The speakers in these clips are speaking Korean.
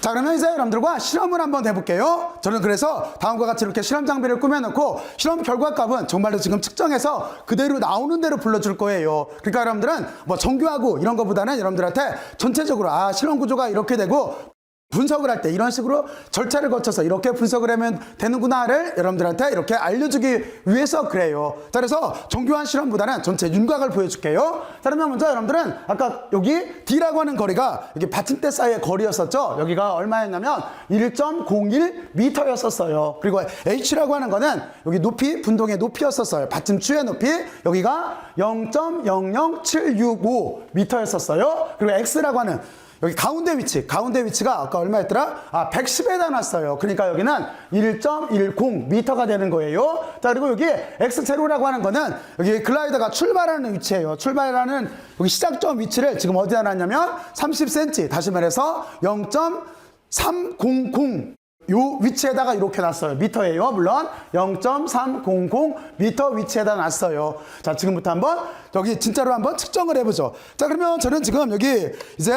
자, 그러면 이제 여러분들과 실험을 한번 해볼게요. 저는 그래서 다음과 같이 이렇게 실험 장비를 꾸며놓고 실험 결과값은 정말로 지금 측정해서 그대로 나오는 대로 불러줄 거예요. 그러니까 여러분들은 뭐 정교하고 이런 것보다는 여러분들한테 전체적으로 실험 구조가 이렇게 되고 분석을 할 때 이런 식으로 절차를 거쳐서 이렇게 분석을 하면 되는구나를 여러분들한테 이렇게 알려주기 위해서 그래요. 자, 그래서 정교한 실험보다는 전체 윤곽을 보여줄게요. 자, 그러면 먼저 여러분들은 아까 여기 D라고 하는 거리가 여기 받침대 사이의 거리였었죠. 여기가 얼마였냐면 1.01m였었어요. 그리고 H라고 하는 거는 여기 높이, 분동의 높이였었어요. 받침추의 높이, 여기가 0.00765m였었어요. 그리고 X라고 하는 여기 가운데 위치가 아까 얼마였더라? 110에다 놨어요. 그러니까 여기는 1.10m가 되는 거예요. 자, 그리고 여기 X제로라고 하는 거는 여기 글라이더가 출발하는 위치예요. 출발하는 여기 시작점 위치를 지금 어디다 놨냐면 30cm, 다시 말해서 0.300 요 위치에다가 이렇게 놨어요. 미터예요. 물론 0.300m 위치에다 놨어요. 자, 지금부터 한번 여기 진짜로 한번 측정을 해보죠. 자, 그러면 저는 지금 여기 이제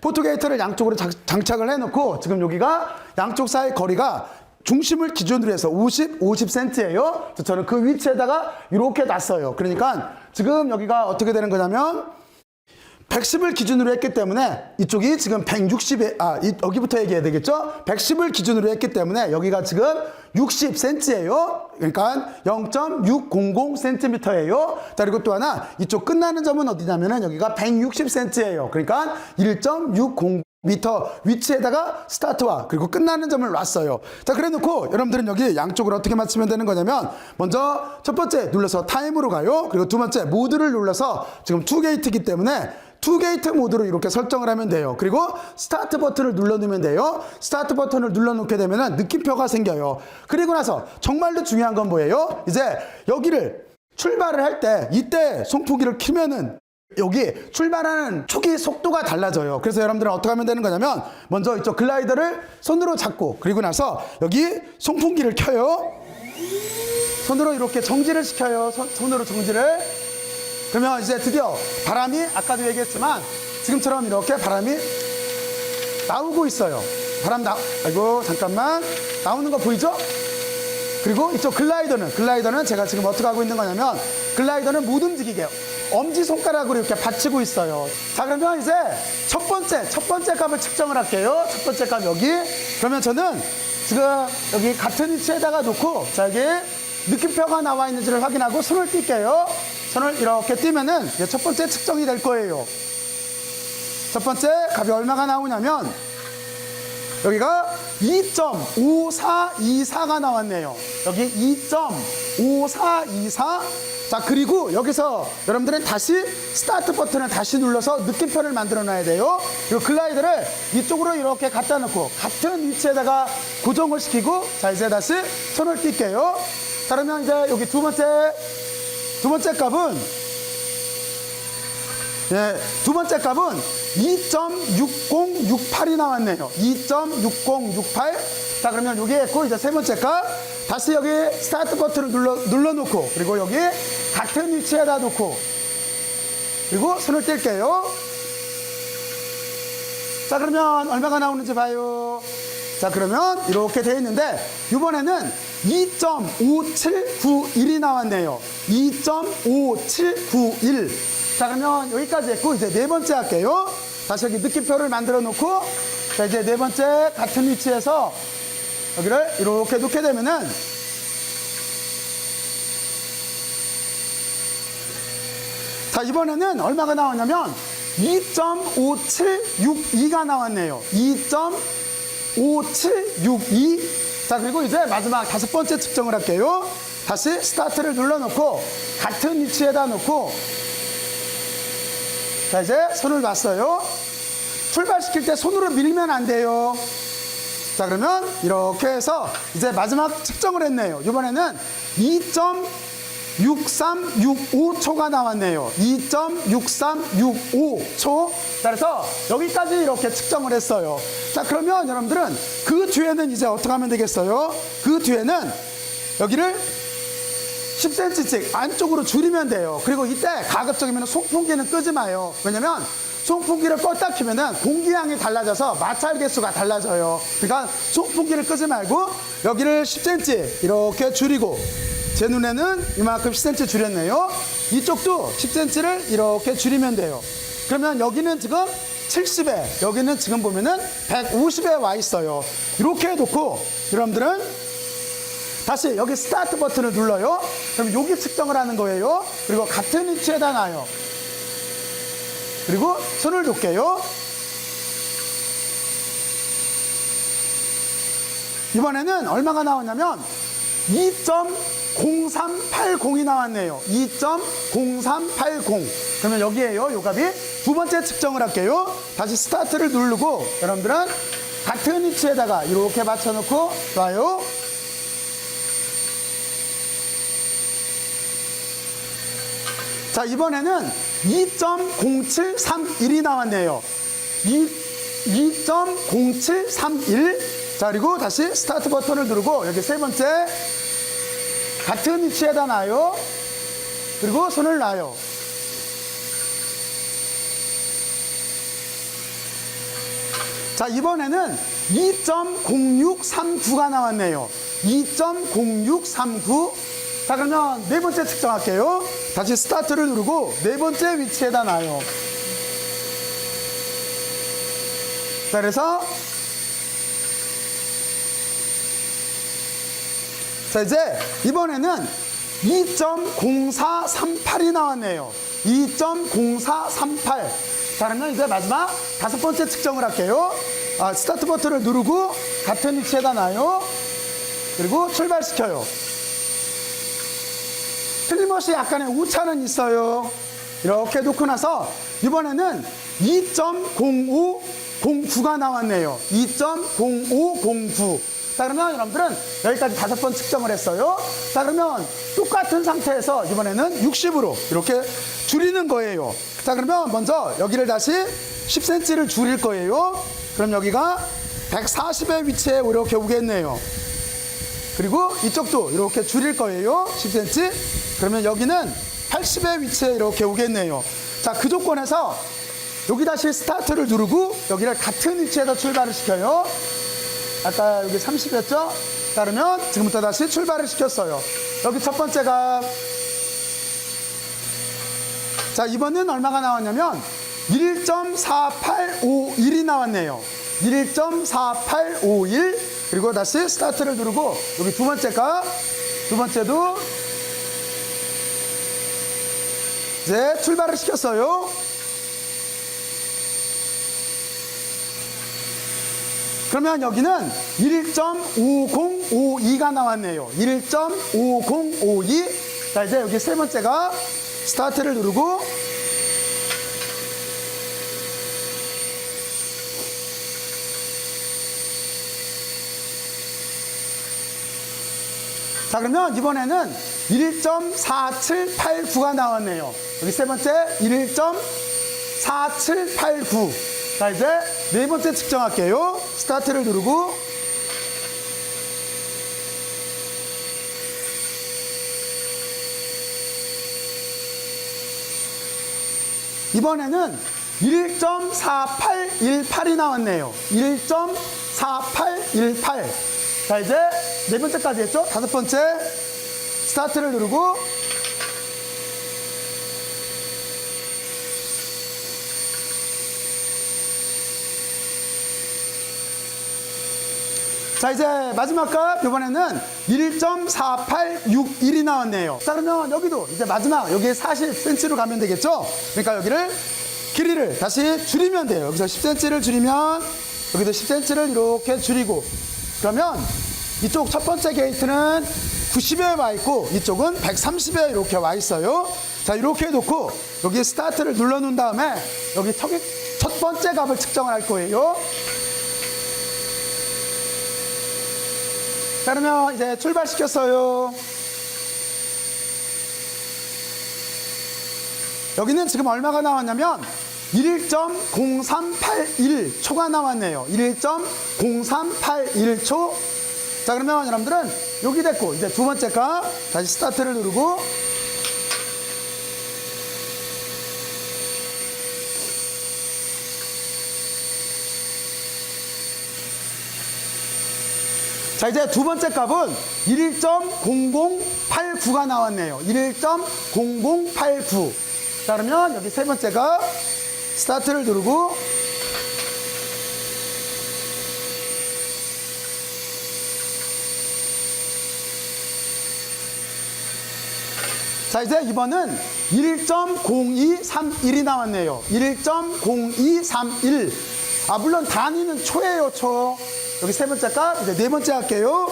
포토게이트를 양쪽으로 장착을 해놓고 지금 여기가 양쪽 사이 거리가 중심을 기준으로 해서 50cm예요. 저는 그 위치에다가 이렇게 놨어요. 그러니까 지금 여기가 어떻게 되는 거냐면 110을 기준으로 했기 때문에 이쪽이 지금 160에 여기부터 얘기해야 되겠죠? 110을 기준으로 했기 때문에 여기가 지금 60cm예요. 그러니까 0.600cm예요. 자, 그리고 또 하나 이쪽 끝나는 점은 어디냐면은 여기가 160cm예요. 그러니까 1.60m 위치에다가 스타트와 그리고 끝나는 점을 놨어요. 자, 그래 놓고 여러분들은 여기 양쪽을 어떻게 맞추면 되는 거냐면 먼저 첫 번째 눌러서 타임으로 가요. 그리고 두 번째 모드를 눌러서 지금 2게이트이기 때문에 2게이트 모드로 이렇게 설정을 하면 돼요. 그리고 스타트 버튼을 눌러놓으면 돼요. 스타트 버튼을 눌러놓게 되면 느낌표가 생겨요. 그리고 나서 정말로 중요한 건 뭐예요? 이제 여기를 출발을 할 때 이때 송풍기를 켜면은 여기 출발하는 초기 속도가 달라져요. 그래서 여러분들은 어떻게 하면 되는 거냐면 먼저 이쪽 글라이더를 손으로 잡고 그리고 나서 여기 송풍기를 켜요. 손으로 이렇게 정지를 시켜요. 손으로 정지를. 그러면 이제 드디어 바람이 아까도 얘기했지만 지금처럼 이렇게 바람이 나오고 있어요. 아이고 잠깐만 나오는 거 보이죠? 그리고 이쪽 글라이더는 제가 지금 어떻게 하고 있는 거냐면 글라이더는 못 움직이게 엄지손가락으로 이렇게 받치고 있어요. 자, 그러면 이제 첫 번째 값을 측정을 할게요. 첫 번째 값 여기. 그러면 저는 지금 여기 같은 위치에다가 놓고 자, 여기 느낌표가 나와 있는지를 확인하고 손을 뗄게요. 손을 이렇게 띄면은 첫 번째 측정이 될 거예요. 첫 번째 값이 얼마가 나오냐면 여기가 2.5424가 나왔네요. 여기 2.5424. 자, 그리고 여기서 여러분들은 다시 스타트 버튼을 다시 눌러서 느낌표를 만들어 놔야 돼요. 그리고 글라이더를 이쪽으로 이렇게 갖다 놓고 같은 위치에다가 고정을 시키고 자, 이제 다시 손을 뗄게요. 자, 그러면 이제 여기 두 번째 값은 두 번째 값은 2.6068이 나왔네요. 2.6068. 자, 그러면 여기에 있고 이제 세 번째 값 다시 여기 스타트 버튼을 눌러놓고 그리고 여기 같은 위치에다 놓고 그리고 손을 뗄게요. 자, 그러면 얼마가 나오는지 봐요. 자, 그러면 이렇게 되어 있는데 이번에는 2.5791이 나왔네요. 2.5791. 자, 그러면 여기까지 했고 이제 네 번째 할게요. 다시 여기 느낌표를 만들어 놓고 자, 이제 네 번째 같은 위치에서 여기를 이렇게 놓게 되면은 자, 이번에는 얼마가 나왔냐면 2.5762가 나왔네요. 2.5762. 자, 그리고 이제 마지막 다섯 번째 측정을 할게요. 다시 스타트를 눌러놓고 같은 위치에다 놓고 자, 이제 손을 놨어요. 출발시킬 때 손으로 밀면 안 돼요. 자, 그러면 이렇게 해서 이제 마지막 측정을 했네요. 이번에는 2.6365초가 나왔네요. 2.6365초. 자, 그래서 여기까지 이렇게 측정을 했어요. 자, 그러면 여러분들은 그 뒤에는 이제 어떻게 하면 되겠어요? 그 뒤에는 여기를 10cm씩 안쪽으로 줄이면 돼요. 그리고 이때 가급적이면 송풍기는 끄지 마요. 왜냐면 송풍기를 껐다 켜면은 공기량이 달라져서 마찰 개수가 달라져요. 그러니까 송풍기를 끄지 말고 여기를 10cm 이렇게 줄이고, 제 눈에는 이만큼 10cm 줄였네요. 이쪽도 10cm를 이렇게 줄이면 돼요. 그러면 여기는 지금 70에, 여기는 지금 보면은 150에 와 있어요. 이렇게 해놓고 여러분들은 다시 여기 스타트 버튼을 눌러요. 그럼 여기 측정을 하는 거예요. 그리고 같은 위치에다 놔요. 그리고 손을 놓게요. 이번에는 얼마가 나왔냐면 2.0380이 나왔네요. 2.0380. 그러면 여기에요. 요 값이 두 번째 측정을 할게요. 다시 스타트를 누르고 여러분들은 같은 위치에다가 이렇게 맞춰놓고 놔요. 자, 이번에는 2.0731이 나왔네요. 2.0731. 자, 그리고 다시 스타트 버튼을 누르고 여기 세 번째 같은 위치에다 놔요. 그리고 손을 놔요. 자, 이번에는 2.0639가 나왔네요. 2.0639. 자, 그러면 네 번째 측정할게요. 다시 스타트를 누르고 네 번째 위치에다 놔요. 자, 그래서 자, 이제 이번에는 2.0438이 나왔네요. 2.0438. 자, 그러면 이제 마지막 다섯 번째 측정을 할게요. 스타트 버튼을 누르고 같은 위치에다 놔요. 그리고 출발시켜요. 틀림없이 약간의 오차는 있어요. 이렇게 놓고 나서 이번에는 2.0509가 나왔네요. 2.0509. 자, 그러면 여러분들은 여기까지 다섯 번 측정을 했어요. 자, 그러면 똑같은 상태에서 이번에는 60으로 이렇게 줄이는 거예요. 자, 그러면 먼저 여기를 다시 10cm를 줄일 거예요. 그럼 여기가 140의 위치에 이렇게 오겠네요. 그리고 이쪽도 이렇게 줄일 거예요. 10cm. 그러면 여기는 80의 위치에 이렇게 오겠네요. 자, 그 조건에서 여기 다시 스타트를 누르고 여기를 같은 위치에다 출발을 시켜요. 아까 여기 30이었죠? 자, 그러면 지금부터 다시 출발을 시켰어요. 여기 첫 번째가, 자, 이번엔 얼마가 나왔냐면 1.4851이 나왔네요. 1.4851. 그리고 다시 스타트를 누르고 여기 두 번째가, 두 번째도 이제 출발을 시켰어요. 그러면 여기는 1.5052가 나왔네요. 1.5052. 자, 이제 여기 세 번째가 스타트를 누르고 자, 그러면 이번에는 1.4789가 나왔네요. 여기 세 번째 1.4789. 자, 이제 네 번째 측정할게요. 스타트를 누르고 이번에는 1.4818이 나왔네요. 1.4818. 자, 이제 네 번째까지 했죠? 다섯 번째 스타트를 누르고 자, 이제 마지막 값 이번에는 1.4861이 나왔네요. 자, 그러면 여기도 이제 마지막 여기 40cm로 가면 되겠죠? 그러니까 여기를 길이를 다시 줄이면 돼요. 여기서 10cm를 줄이면 여기도 10cm를 이렇게 줄이고, 그러면 이쪽 첫 번째 게이트는 90에 와 있고 이쪽은 130에 이렇게 와 있어요. 자, 이렇게 해놓고 여기 스타트를 눌러 놓은 다음에 여기 첫 번째 값을 측정을 할 거예요. 자, 그러면 이제 출발시켰어요. 여기는 지금 얼마가 나왔냐면 1.0381초가 나왔네요. 1.0381초. 자, 그러면 여러분들은 여기 됐고 이제 두 번째 값 다시 스타트를 누르고 자, 이제 두 번째 값은 1.0089가 나왔네요. 1.0089. 자, 그러면 여기 세 번째가 스타트를 누르고 자, 이제 이번은 1.0231이 나왔네요. 1.0231. 아, 물론 단위는 초예요, 초. 여기 세 번째 값, 이제 네 번째 할게요.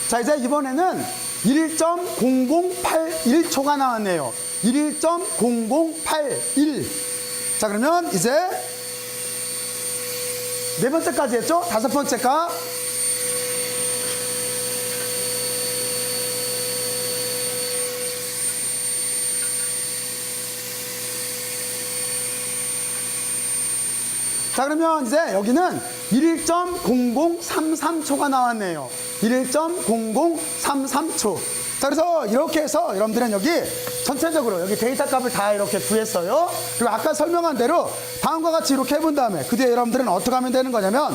자, 이제 이번에는 1.0081초가 나왔네요. 1.0081. 자, 그러면 이제 네 번째까지 했죠? 다섯 번째 값. 자, 그러면 이제 여기는 1.0033초가 나왔네요. 1.0033초. 자, 그래서 이렇게 해서 여러분들은 여기 전체적으로 여기 데이터 값을 다 이렇게 구했어요. 그리고 아까 설명한 대로 다음과 같이 이렇게 해본 다음에 그 뒤에 여러분들은 어떻게 하면 되는 거냐면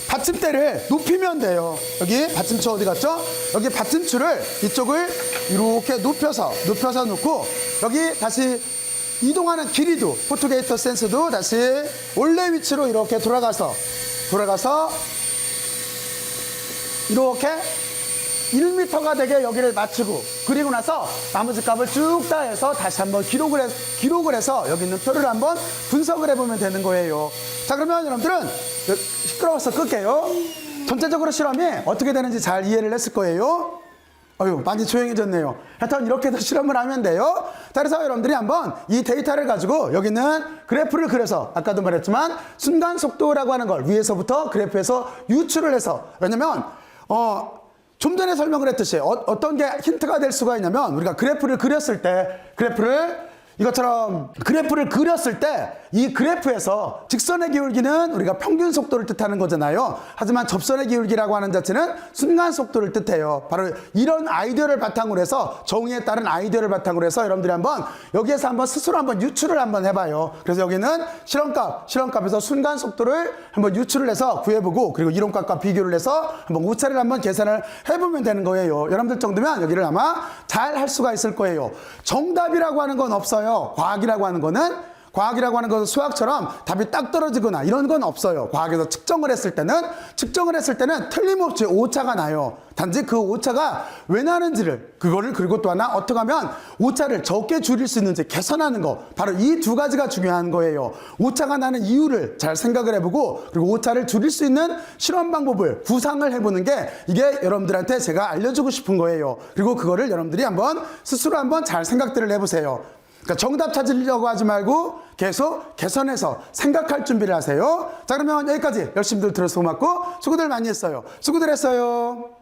받침대를 높이면 돼요. 여기 받침추 어디 갔죠? 여기 받침추를 이쪽을 이렇게 높여서 놓고 여기 다시 이동하는 길이도 포토게이터 센서도 다시 원래 위치로 이렇게 돌아가서 이렇게 1m가 되게 여기를 맞추고 그리고 나서 나머지 값을 쭉 다 해서 다시 한번 기록을 해서 여기 있는 표를 한번 분석을 해보면 되는 거예요. 자, 그러면 여러분들은 시끄러워서 끌게요. 전체적으로 실험이 어떻게 되는지 잘 이해를 했을 거예요. 어휴, 많이 조용해졌네요. 하여튼 이렇게 해서 실험을 하면 돼요. 자, 그래서 여러분들이 한번 이 데이터를 가지고 여기 있는 그래프를 그려서 아까도 말했지만 순간 속도라고 하는 걸 위에서부터 그래프에서 유출을 해서 왜냐면 좀 전에 설명을 했듯이 어떤 게 힌트가 될 수가 있냐면 우리가 그래프를 그렸을 때 이것처럼 그래프를 그렸을 때 이 그래프에서 직선의 기울기는 우리가 평균 속도를 뜻하는 거잖아요. 하지만 접선의 기울기라고 하는 자체는 순간 속도를 뜻해요. 바로 이런 아이디어를 바탕으로 해서 정의에 따른 아이디어를 바탕으로 해서 여러분들이 한번 여기에서 한번 스스로 한번 유출을 한번 해봐요. 그래서 여기는 실험값에서 순간 속도를 한번 유출을 해서 구해보고 그리고 이론값과 비교를 해서 한번 오차를 한번 계산을 해보면 되는 거예요. 여러분들 정도면 여기를 아마 잘 할 수가 있을 거예요. 정답이라고 하는 건 없어요. 과학이라고 하는 거는 수학처럼 답이 딱 떨어지거나 이런 건 없어요. 과학에서 측정을 했을 때는 틀림없이 오차가 나요. 단지 그 오차가 왜 나는지를 그리고 또 하나 어떻게 하면 오차를 적게 줄일 수 있는지 개선하는 거 바로 이 두 가지가 중요한 거예요. 오차가 나는 이유를 잘 생각을 해보고 그리고 오차를 줄일 수 있는 실험 방법을 구상을 해보는 게 이게 여러분들한테 제가 알려주고 싶은 거예요. 그리고 그거를 여러분들이 한번 스스로 한번 잘 생각들을 해보세요. 그러니까 정답 찾으려고 하지 말고 계속 개선해서 생각할 준비를 하세요. 자, 그러면 여기까지 열심히들 들어서 고맙고 수고들 많이 했어요. 수고들 했어요.